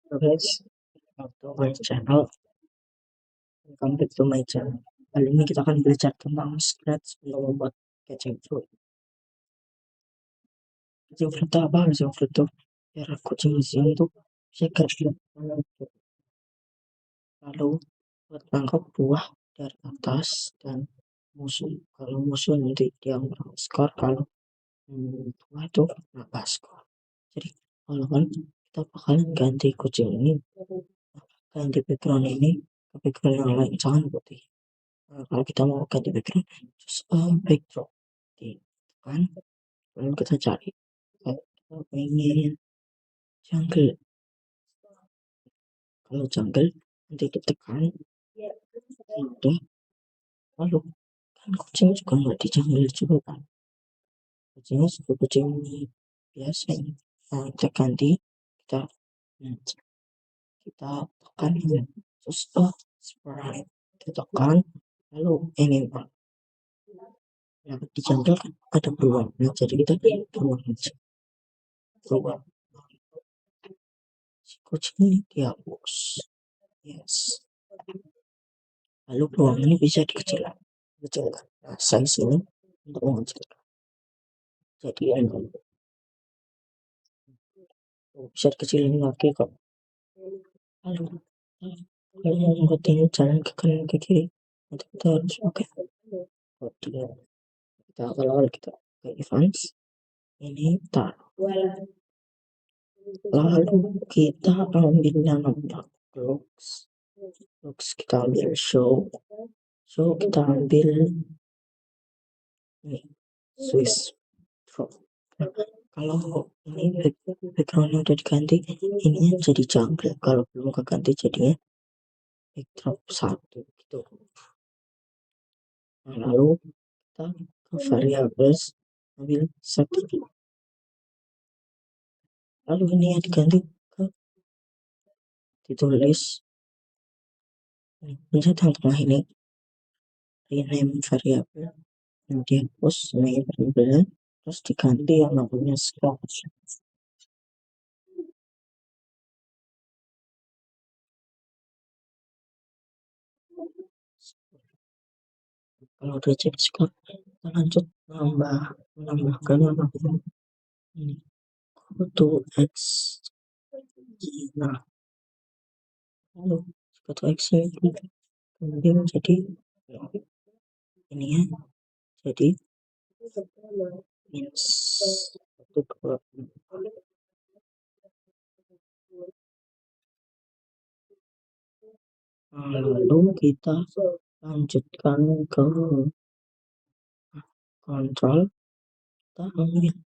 Guys, welcome to my channel. Welcome back to my channel. Kali ini kita akan belajar tentang scratch untuk membuat kacang fruit. Kacang fruit itu apa? Kacang fruit itu biar kucing di sini tuh bisa kerja. Lalu buat tangkap buah dari atas dan musuh. Kalau musuh nanti dia menang skor. Kalau buah itu nambah skor. Jadi kalau kan kita bakalan ganti kucing ini, ganti background ini ke background yang lain, jangan putih. Kalau kita mau ganti background, just backdrop di kan, lalu kita cari kita pengen jungle. Kalau jungle nanti ditekan udah, lalu kan kucing juga nggak di jungle juga kan, kucingnya juga kucing biasa ini. Nah, kita ganti, kita hmm, kita tekan ini, terus sprite kita tekan, lalu ini pak. Nah, di jungle kan ada beruang, nah, jadi kita beruang aja, beruang si kucing ini dihapus. Yes. Lalu peluang ini bisa dikecilkan. Nah, size ini untuk mengecilkan. Jadi bisa dikecilin lagi kok. Lalu kalau mau membuat ini jalan ke kanan ke kiri, nanti kita harus pakai kode. Kita kalau kita pakai advance ini taruh. Lalu kita ambil yang namanya blocks kita ambil show kita ambil ini Swiss drop. Kalau ini backgroundnya udah diganti, ini jadi jungle. Kalau belum keganti jadinya backdrop satu gitu. Nah, lalu kita ke variables, ambil setting, lalu ini yang diganti ke ditulis pencet yang tengah ini, rename variable, yang dihapus name variable, terus diganti yang namanya scratch. Kalau udah cek skor, kita lanjut menambahkan yang namanya ini to x. Nah, lalu to x ini kemudian jadi ini ya, jadi minus 1, 2. Lalu kita lanjutkan ke kontrol, kita ambil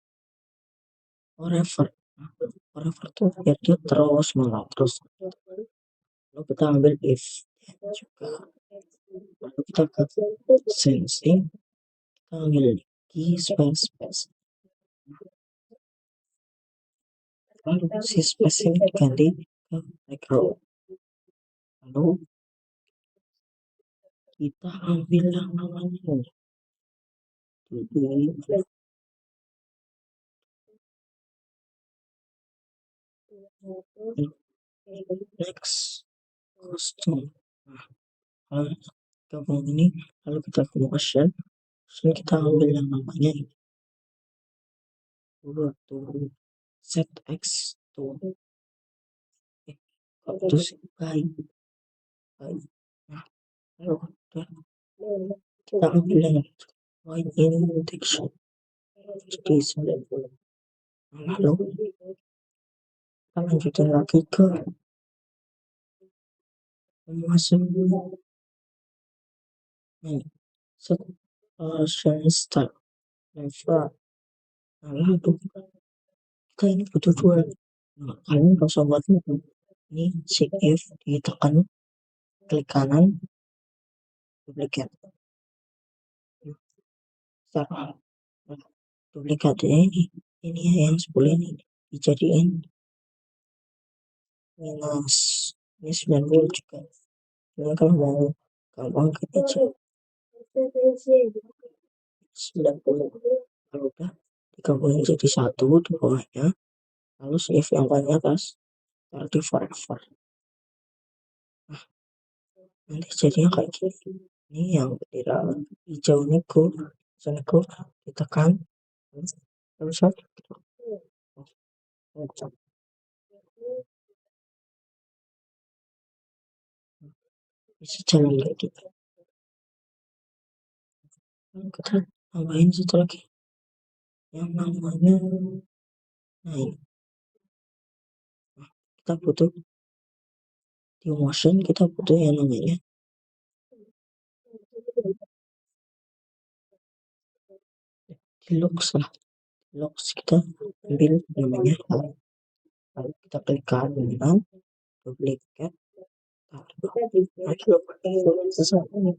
forever. Forever tuh biar dia terus malah terus. Lalu kita ambil if juga, lalu kita ke sensing, kita ambil key space, lalu si space ini diganti ke macro. Lalu kita ambil yang namanya next custom. Nah, kalau gabung ini, lalu kita ke motion, terus kita ambil yang namanya ini to set x to to baik. Nah, lalu kita ambil yang white index jadi 90. Lalu kita lanjutin lagi ke memasang ini set sharing style level. Nah, lalu kita ini butuh dua. Nah, kalian kalau sobat ini shift F ditekan, klik kanan, duplikat. Setelah duplikatnya ini yang 10 ini dijadiin minus ini 90 juga. Ini kalau mau gampang kita aja 90. Kalau udah digabungin jadi satu di bawahnya, lalu save yang paling atas, berarti forever. Nah, nanti jadinya kayak gini. Ini yang bendera hijau niku, niku ditekan, terus terus gitu. Bisa jalan kayak gitu. Kita tambahin satu lagi yang namanya, nah ini kita butuh di motion, kita butuh yang namanya looks lah. Looks kita ambil namanya hal, lalu kita klik kanan, duplikat, lalu sesuatu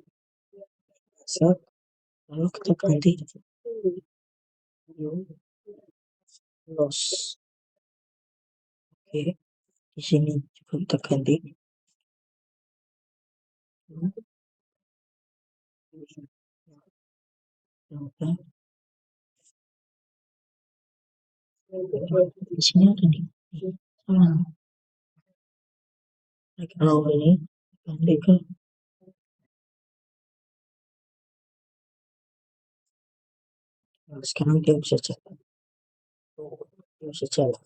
set, lalu kita ganti loss. Oke, di sini juga kita ganti. Udah, di sini ada nih. Salah. Kalau ini ganti ke, sekarang dia bisa jalan. Dia bisa jalan.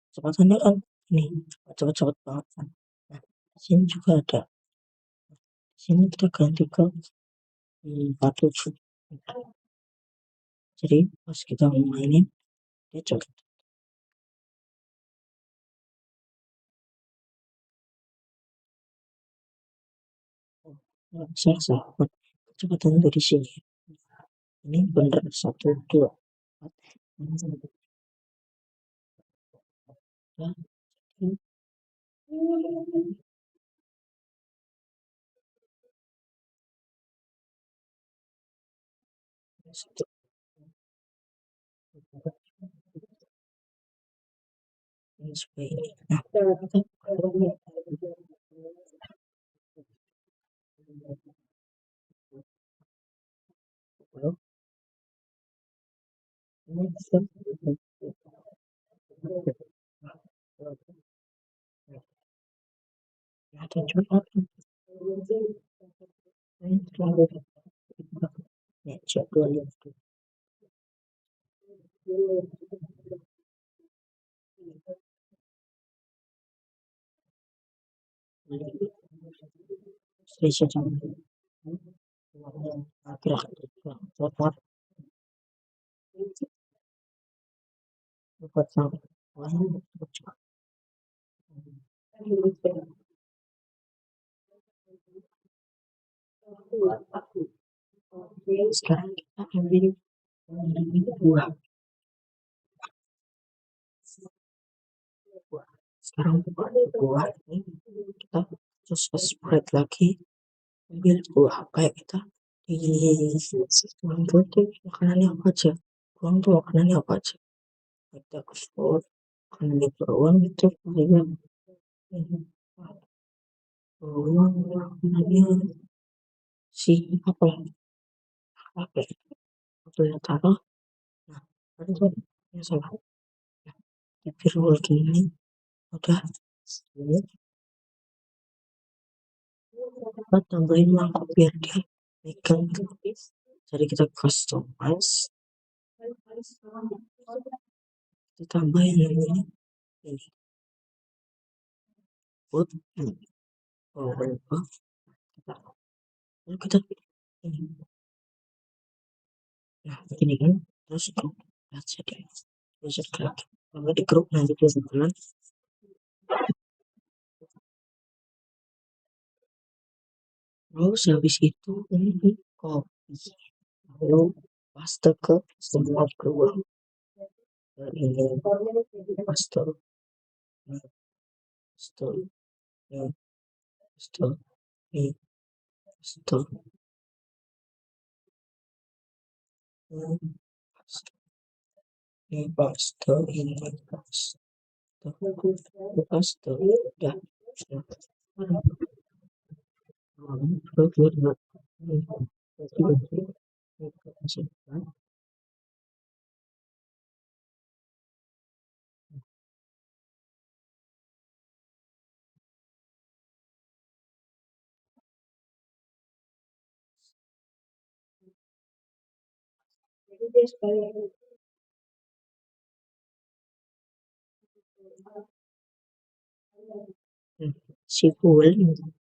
Kecepatannya kan ini cepet-cepet banget kan. Nah, di sini juga ada. Di sini kita ganti ke 47. Jadi pas kita mainin dia cepet. Saya sahabat kecepatan dari sini. Ini bener 1, 2, 4. Ya, satu, ini supaya ini. Nah, kita ini bisa ada juga ini terlalu ya jadwal itu. Bisa jangan akhir-akhir tetap buat sampai lain sekarang kita ambil buah. Sekarang buah ini kita terus spread lagi, ambil buah kayak kita di buang tuh makanannya apa aja, buang tuh makanannya apa aja, kita ekspor makanannya beruang itu kayak beruang makanannya si apa apa ya taruh. Nah, ada tuh yang salah. Nah, di firewall gini udah ini kita tambahin mangkok biar dia megang gitu. Jadi kita customize, kita tambahin namanya ini put oh, kita lalu kita ini, nah begini kan, terus grup aja deh, bisa klik kalau di grup nanti dia bakalan. Terus habis itu ini copy, lalu paste ke semua grup ini, paste ini, paste ini, paste ini, paste ini, paste ini, paste paste udah. Hmm, si full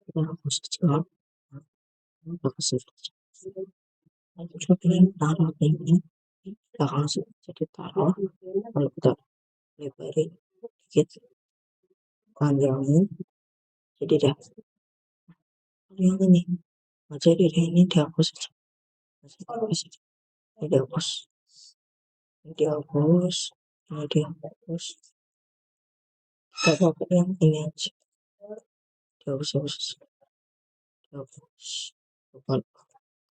kita hapus aja. Apa sih? Lalu coba ini taruh ini di belakang sih. Jadi taruh. Kalau kita lebarin dikit panjangnya, jadi dah yang ini. Nah, jadi deh ini dihapus aja. Dihapus aja. Ini dihapus. Ini dihapus. Ini dihapus. Kita pakai yang ini aja. Dihapus, hapus. Dihapus. Lupa,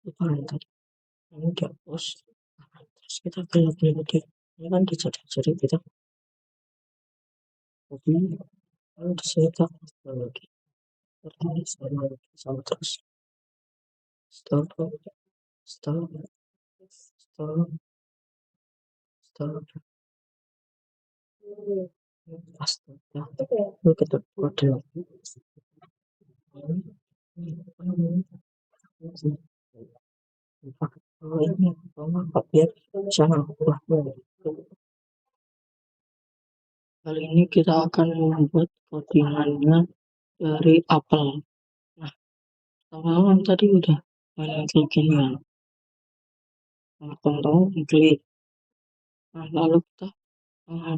lupa tadi. Ini dihapus. Terus kita gelap-gelap deh. Ini kan dijadi-jadi kita kopi. Lalu dicetak lagi. Terus sama terus. Stop, stop, stop, stop. Astaga. Lalu kita buat lagi. Oh ini, biar jangan buat. Kali ini kita akan membuat codingannya dari apel. Nah, teman-teman tadi udah main klik ini ya. Nah, teman-teman klik. Nah, lalu kita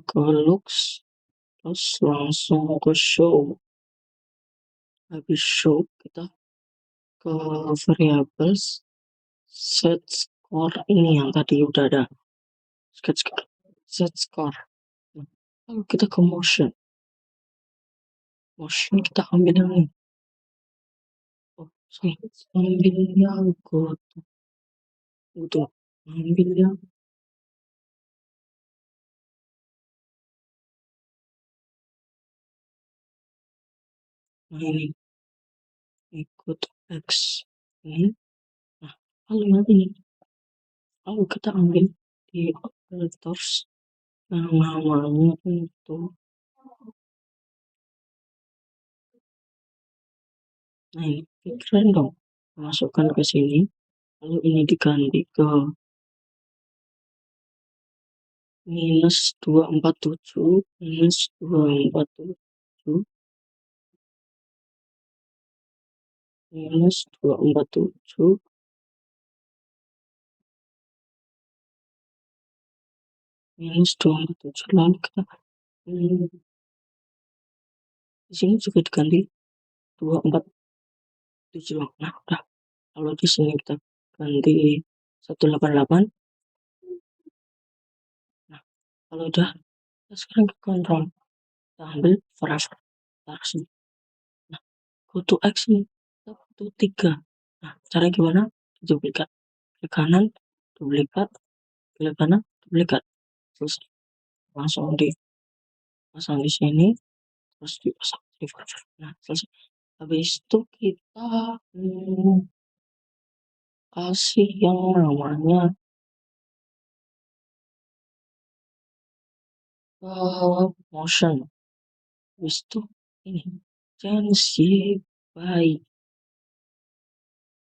ke looks, terus langsung ke show. Habis show kita ke variables, set score ini yang tadi udah ada. Set score. Nah, lalu kita ke motion. Motion kita ambil yang ini. Oh, sorry. Ambil yang good. Udah. Ambil yang nah ini. Ikut X ini. Nah, lalu yang ini. Lalu kita ambil di operators yang namanya itu. Nah, ini keren dong. Masukkan ke sini. Lalu ini diganti ke minus 247 minus 247 minus 247 minus 247 lalu kita di sini juga diganti 247. Nah udah, kalau di sini kita ganti 188. Nah kalau udah, kita sekarang ke kontrol, kita ambil forever, taruh sini. Nah, go to X nih, kita butuh 3. Nah cara gimana? Duplikat ke kanan, duplikat ke kanan, duplikat, selesai. Langsung dipasang di sini, terus dipasang di forever. Nah selesai. Habis itu kita kasih yang namanya motion. Habis itu ini change by.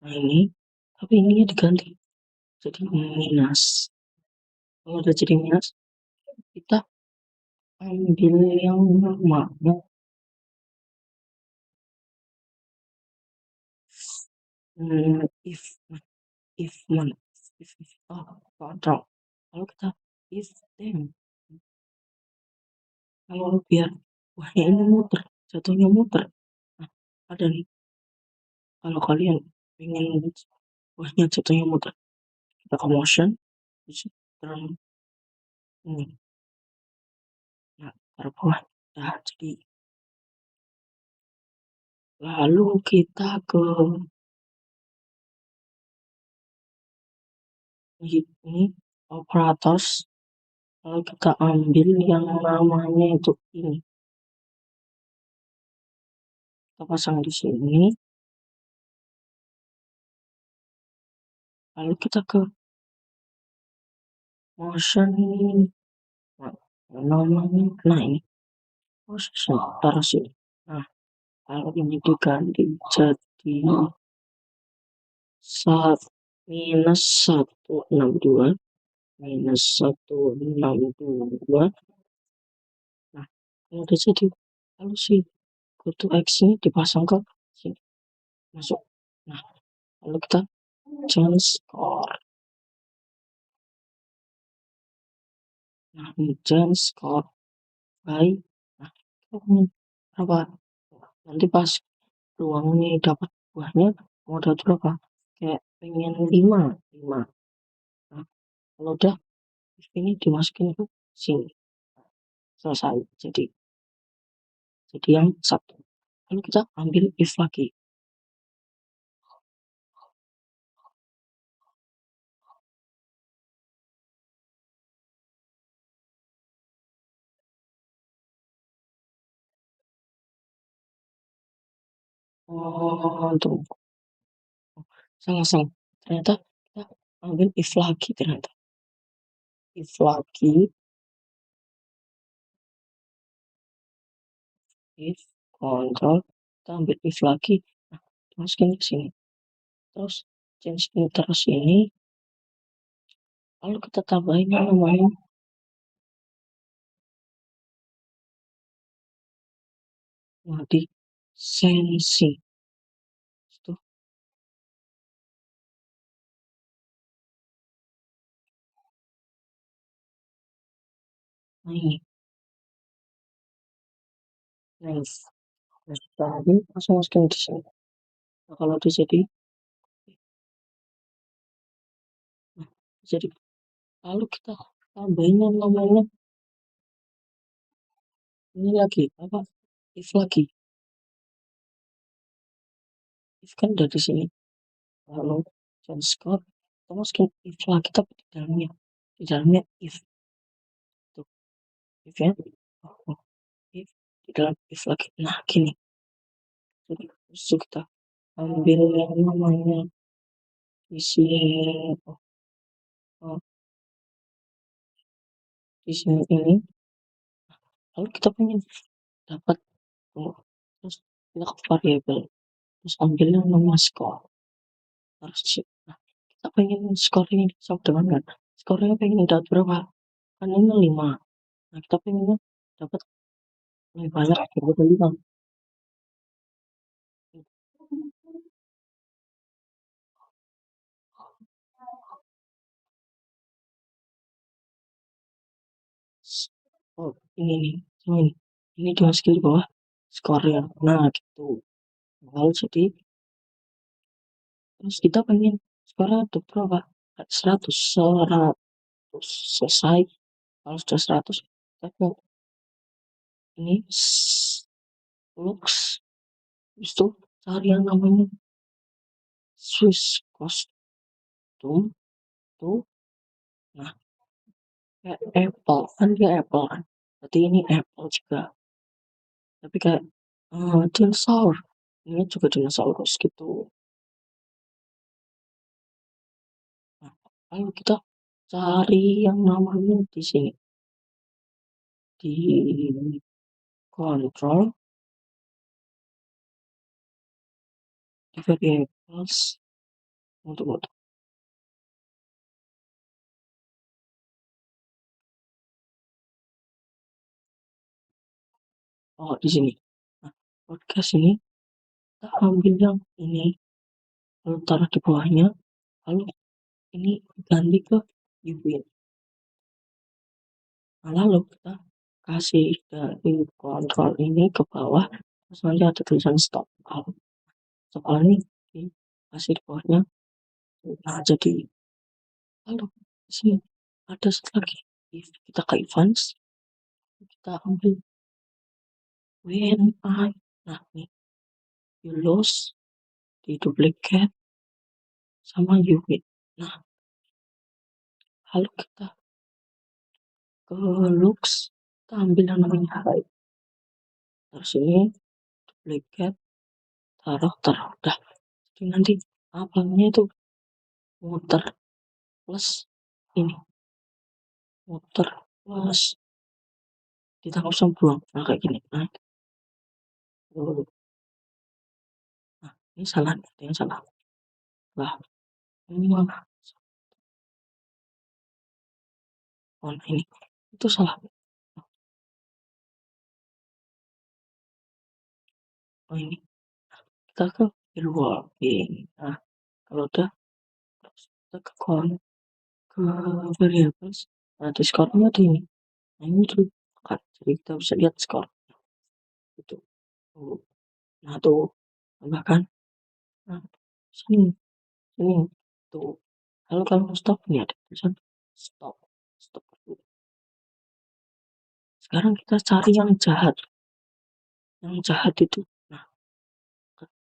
Nah ini, tapi ini diganti jadi minus. Kalau udah jadi minus, kita ambil yang namanya if if mana if control. Kalau kita if then, kalau biar wahnya ini muter, jatuhnya muter. Nah, ada nih, kalau kalian pengen wahnya jatuhnya muter, kita ke motion, terus ini, nah taruh bawah. Nah jadi lalu kita ke ini operators, lalu kita ambil yang namanya itu ini, kita pasang di sini. Lalu kita ke motion ini, nah, namanya, nah ini motion, taruh sini. Nah kalau ini diganti jadi minus 162 minus 162. Nah, kalau udah jadi, lalu si kutu X ini dipasang ke sini, masuk. Nah, lalu kita change score. Nah, ini change score by, nah, kita pengen berapa? Nanti pas ruang ini dapat buahnya, mau dapat berapa? Kayak pengen 5, 5. Nah, kalau udah, ini dimasukin ke sini. Selesai. Jadi yang satu. Lalu kita ambil if lagi. Oh, tuh. Salah. Ternyata kita ambil if lagi ternyata. If lagi, if kontrol, kita ambil if lagi. Nah, masukin ke sini. Terus change terus ini, lalu kita tambahin yang namanya di sensi. Itu, nah ini, nice. Terus tadi langsung masukin di sini. Nah, kalau udah jadi, nah, jadi lalu kita tambahin yang namanya ini lagi apa? If lagi, if kan udah di sini. Lalu change score, kita masukin if lagi tapi di dalamnya if tuh, if ya, oh, if di dalam if lagi. Nah gini, jadi terus kita ambil yang namanya di sini, oh, oh, di sini ini, lalu kita pengen dapat, oh, terus kita ke variabel, terus ambil yang namanya score, terus nah, kita pengen skornya sama dengan kan, skornya pengen dapat berapa, kan ini 5. Nah kita pengen dapat lebih banyak daripada 5. Oh ini nih, ini dimasukin di bawah skornya. Nah gitu. Lalu jadi terus kita pengen skornya tuh berapa? 100 selesai. Kalau sudah 100 kita ke ini looks, itu cari yang namanya Swiss custom tuh. Nah kayak Apple kan, dia Apple kan, berarti ini Apple juga, tapi kayak dinosaur, ini juga dinosaurus gitu. Nah, lalu kita cari yang namanya di sini, di kontrol, di variables, untuk oh di sini. Nah, podcast ini kita ambil yang ini, lalu taruh di bawahnya, lalu ini ganti ke Ubin. Nah, lalu kita kasih dari kontrol ini ke bawah, terus nanti ada tulisan stop out. Stop out ini kasih di bawahnya. Nah, jadi lalu di sini ada satu lagi. If kita ke advance, kita ambil when I, nah nih, you lose, di duplicate sama Ubin. Nah, lalu kita ke looks, kita ambil yang namanya high. Terus ini duplicate, taruh udah. Jadi nanti abangnya itu muter plus ini, muter plus ditangkap sama buang, nah kayak gini. Nah, nah ini salah, ada yang salah. Lah ini malah Oh, nah ini itu salah. Oh ini kita ke reworking. Nah, kalau udah terus kita ke ke variables. Nah, di skornya ada ini. Nah, ini tuh kan. Jadi kita bisa lihat skor itu. Tuh. Nah, tuh tambahkan. Nah, sini, sini. Tuh. Kalau kamu stop ini ada tulisan stop. Stop. Sekarang kita cari yang jahat. Yang jahat itu. Nah,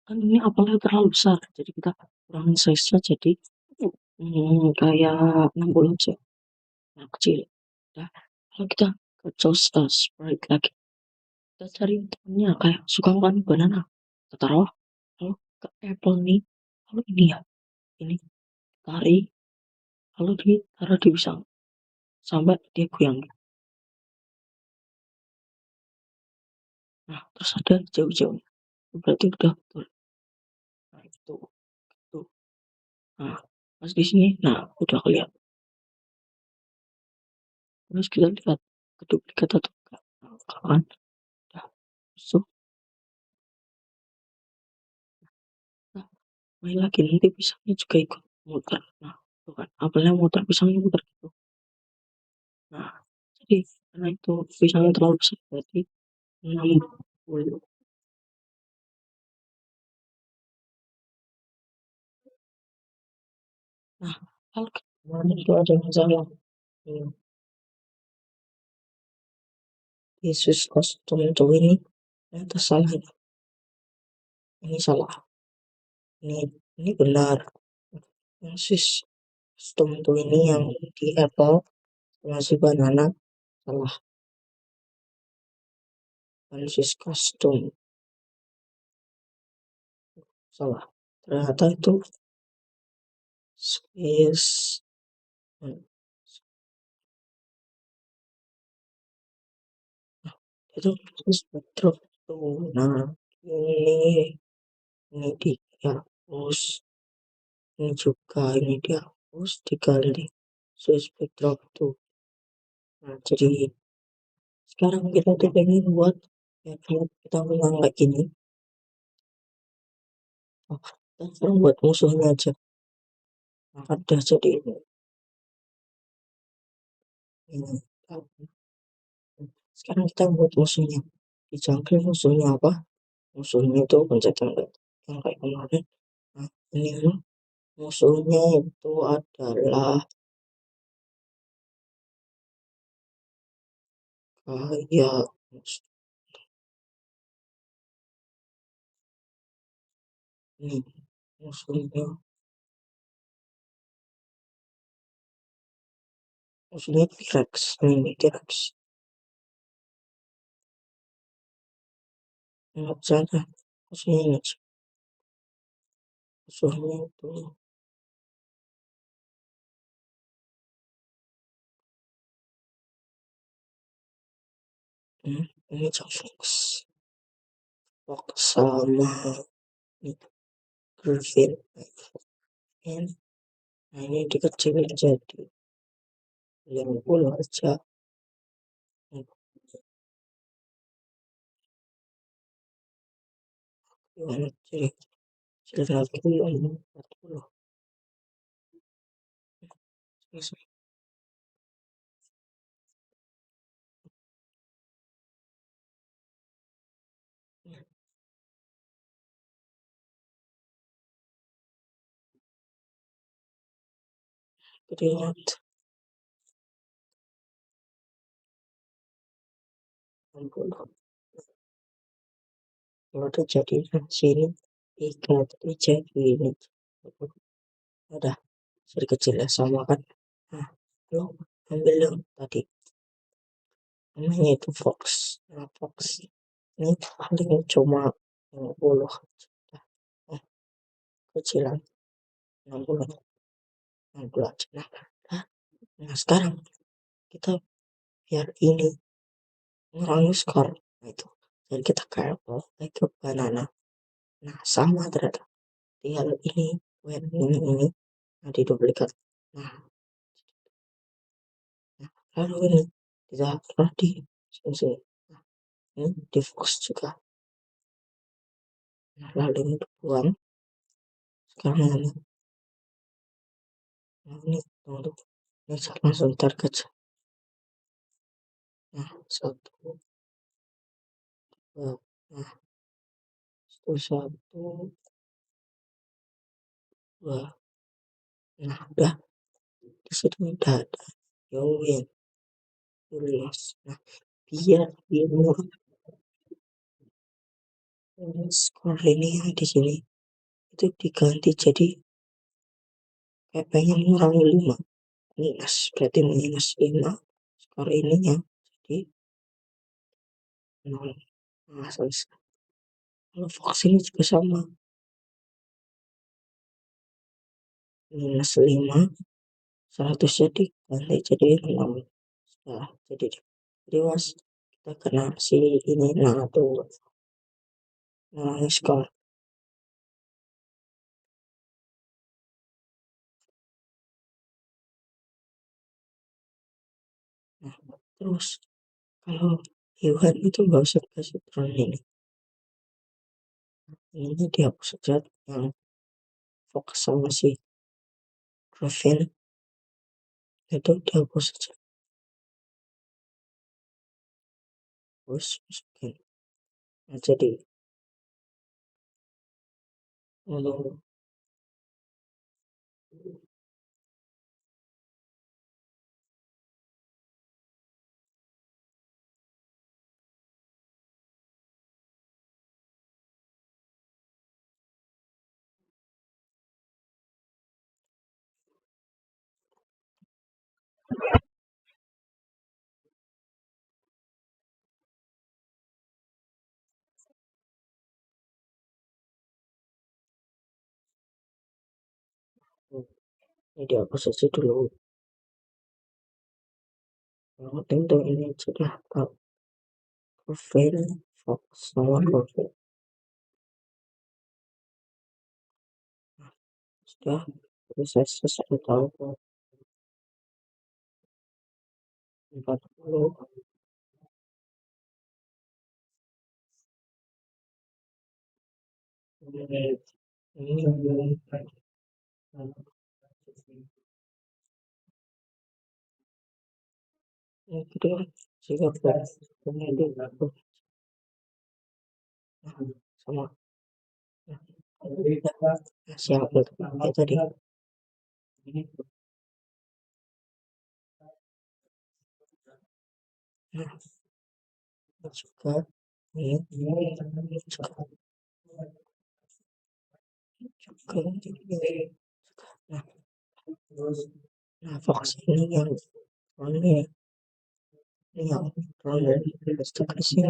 kan ini apelnya terlalu besar. Jadi kita kurangin size-nya jadi kayak 60 aja. Nah, kecil. Nah, kalau kita ke Just Sprite lagi, kita cari temennya kayak suka makan banana. Kita taruh, kalau ke Apple nih, kalau ini ya, ini tarik, kalau ditaruh di pisang, sampai dia goyang. Nah, terus ada jauh-jauhnya. Berarti udah betul. Nah, itu. Nah, pas di sini, nah, udah kelihatan. Terus kita lihat keduplikat atau enggak. Nah, kan, udah. So, nah, main lagi nanti pisangnya juga ikut muter. Nah, tuh kan, apelnya muter, pisangnya muter gitu. Nah, jadi karena itu pisangnya terlalu besar berarti 60. Nah, kalau kemarin itu ada masalah hmm, Yesus kostum itu ini ternyata salah. Ini salah. Ini benar. Yesus kostum itu ini yang di Apple masih banana salah. Yesus kostum salah. Ternyata itu Swiss. hmm, Itu Swiss Petrov tuh. Nah, ini ini dihapus. Ini juga ini dihapus diganti Swiss Petrov tuh. Nah, jadi sekarang kita tuh pengen buat ya kalau kita menang kayak gini. Oh, kita sekarang buat musuhnya aja. Nah, ada jadi ini. Sekarang kita buat musuhnya. Di jungle musuhnya apa? Musuhnya itu pencet yang kayak kemarin. Nah, ini musuhnya itu adalah kayak ini musuhnya musuhnya T-Rex. Ini T-Rex. Ingat saja musuhnya ini. Musuhnya itu ini Fox. Fox sama ini Griffin. Nah, ini dikecilin jadi 50 aja. Hmm, Gimana jadi kecil lagi 40. Terus lihat 60. Kalau udah jadi sini 3 tadi jadi ini. Udah sedikit kecil ya sama kan. Nah, lo ambil yang tadi namanya itu Fox. Nah, Fox ini paling cuma 60. Nah, eh, kecilan 60 60 aja. Nah, nah, sekarang kita biar ini ngurangin skor. Nah, itu jadi kita kayak ke banana. Nah, sama ternyata tinggal ini when ini nah, di duplikat. Nah, lalu ini tidak pernah di sini di Fox juga. Nah, lalu ini dibuang sekarang ini untuk ini langsung target. Nah, satu dua, nah itu satu dua, nah udah di situ udah ada Yowin Julius. Nah, biar murah skor ini yang di sini itu diganti jadi kayak pengen ngurangi 5 minus, berarti minus 5 skor ininya jadi 0. Nah, selesai. Kalau Fox ini juga sama, minus 5 100 jadi ganti jadi 6. Nah, jadi was kita kena si ini, nah tuh skor. Nah, terus kalau hewan itu nggak usah dikasih training, ini dihapus saja yang fokus sama si profil itu dihapus saja, terus masukin. Nah, jadi kalau ini dihapus saja dulu. Yang penting tuh ini sudah tahu profil fokus sama profil. Nah, sudah saya selesai tahu 40 menit ini yang kedua jika kemudian aku sama siapa itu tadi. Nah, juga ini juga juga nah, nah fokus ini yang yang dari investigasi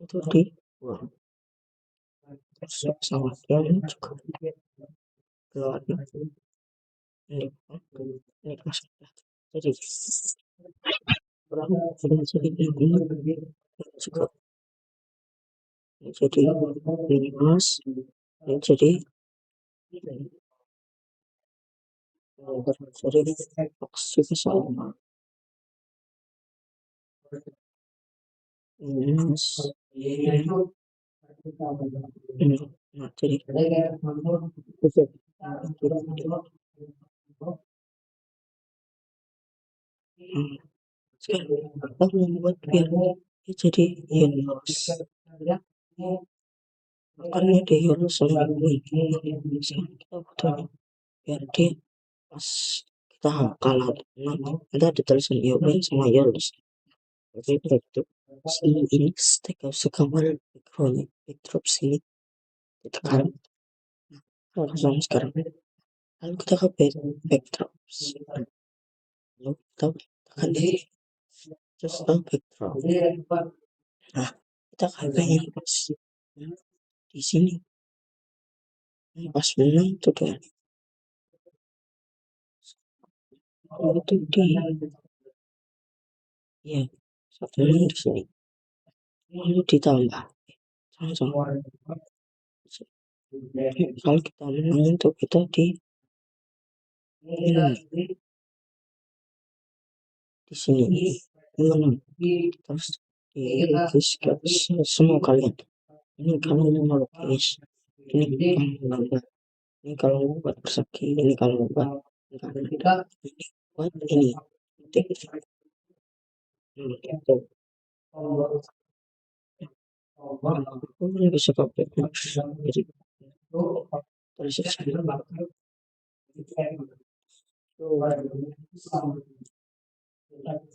itu di uang terus sama yang juga keluar ini ini sudah jadi berapa jadi ini juga jadi minus ini jadi fokus juga sama minus ini. Nah, jadi sekarang aku membuat biar dia jadi Yunus, makanya dia Yunus sama ini sekarang kita butuh biar dia pas kita kalah nanti ada tulisan Yunus sama Yunus, jadi itu si ini stek sekamar backdrop sini ditekan langsung sekarang, lalu kita ke backdrop lalu kita tekan di terus ke backdrop. Nah, kita pengen pas di sini pas menang tuh kan itu di ya satu menang di sini lalu ditambah langsung kalau kita menang itu kita di ini di sini gimana, terus dilukis ke semua kalian. Ini kalau mau melukis, ini kalau menggambar, ini kalau mau buat persegi, ini kalau mau buat gambar, ini buat ini titik itu. Aku lebih suka paper, jadi terus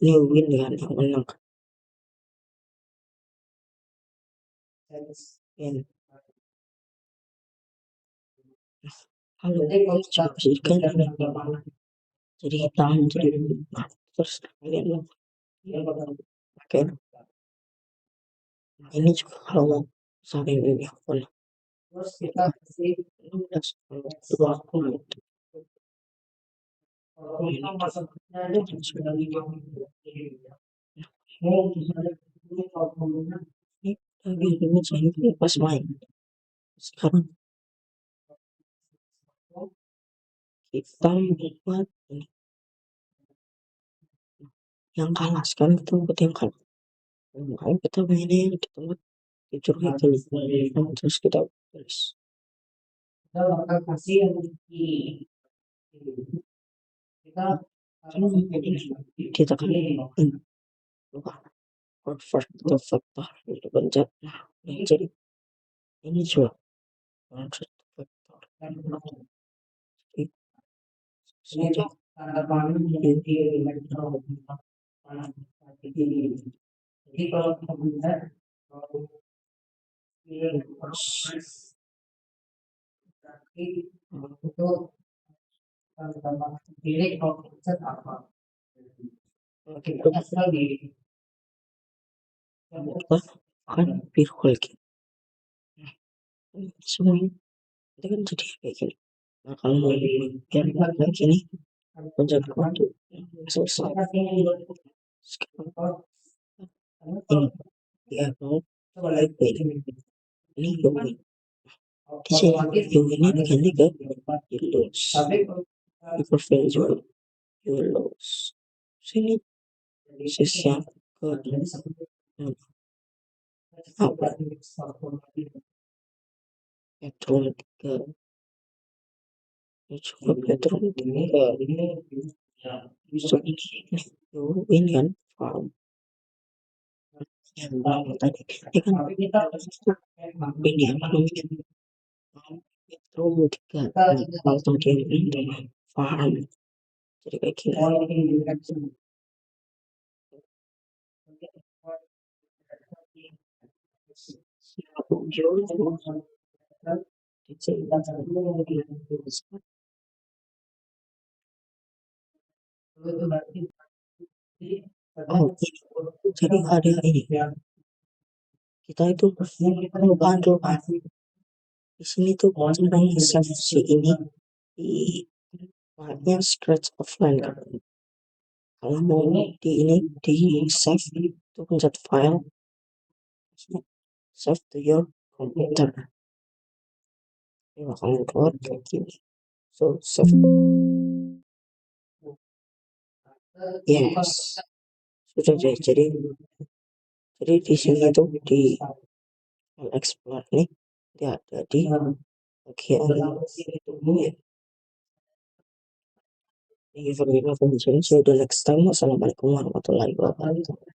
new win dengan yang menang. Dan kalau coba bersihkan ini jadi hitam, jadi nah, terus kalian pakai ini juga kalau mau saring ini pun 16 dua puluh ini lagi dulu saya pas main sekarang kita buat ini yang kalah, sekarang kita buat yang kalah. Kalau kita mainnya di tempat tidur itu terus kita tulis kalau kita kan lupa convert to vector itu pencet, nah jadi ini juga convert to vector itu saja kita kan biru lagi semuanya itu kan jadi kayak gini. Nah kalau mau biar kayak gini pencet waktu selesai. Sekarang ini dia mau ini ini di sini yang ini diganti ke yellows, profile juga yellows. Sini sisi yang ke apa Petron ke coba Petron ke so ini kan farm yang lama tadi ini kan ini apa namanya Petron ke kalau tadi ini farm jadi kayak gini aku jual oh jadi ada ini kita itu kelupaan kelupaan di sini tuh cara save si ini di file scratch offline kan. Kalau mau di ini di save itu pencet file save to your computer ini bakalan keluar kayak gini so save yes sudah jadi di sini tuh di file explorer nih dia ada di bagian itu ya. Thank you for being with me. See you the next time. Wassalamualaikum warahmatullahi wabarakatuh.